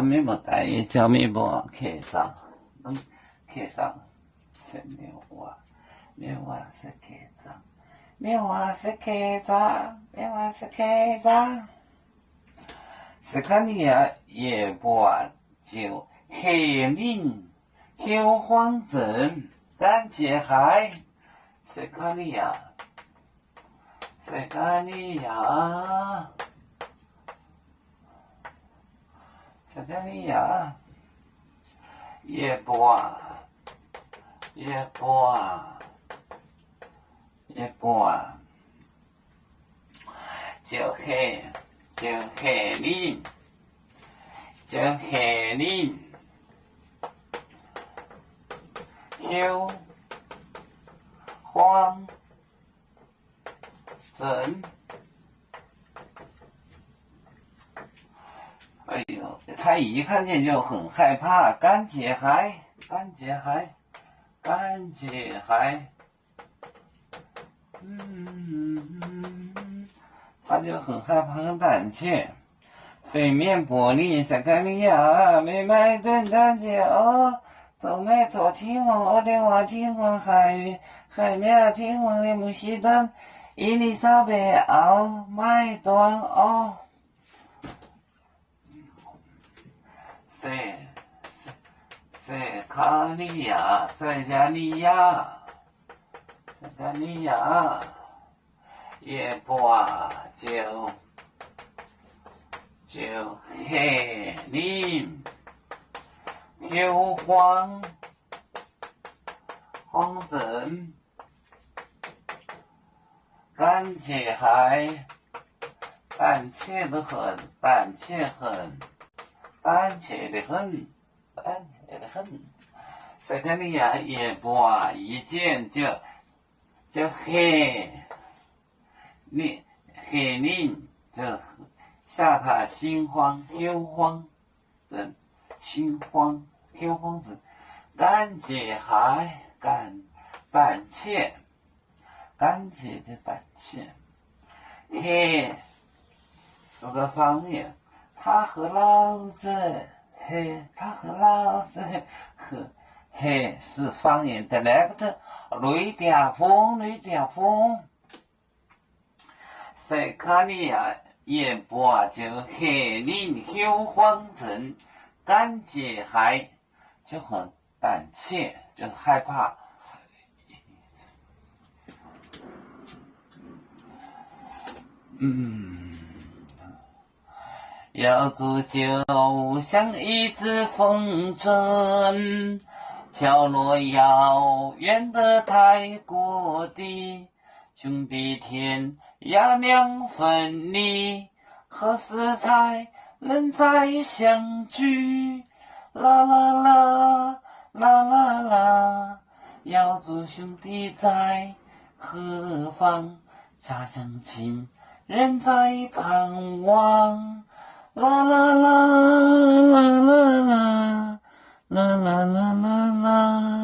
面膜带一角面膜刻上，刻上，全棉花是刻上，棉花是刻上，棉花是刻上。斯堪尼亚叶波就黑林后黄镇甘杰海，斯堪尼亚叶波就黑林后黄镇。哎呦，他一看见就很害怕，甘杰海，他就很害怕，很胆怯。北面柏林斯堪尼亚没买等感觉哦，都买托青黄，我的话青黄海面青黄的木西丹，伊丽莎白奥买断哦。塞加利亚，叶波就黑林后黄镇甘杰海，胆怯的很。斯堪尼亚叶波一见就黑林就吓他心慌后慌镇，甘杰海胆怯就胆怯。黑是个方言，他和老子黑是方言的那个雷嗲风。斯堪尼亚叶波就黑林后黄镇甘杰海，就很胆怯，就害怕。瑶族就像一只风筝，飘落遥远的泰国地，兄弟天涯两分离，何时才能再相聚？啦啦啦啦啦啦，瑶族兄弟在何方？家乡亲人在盼望。啦啦啦啦啦啦啦啦啦啦啦。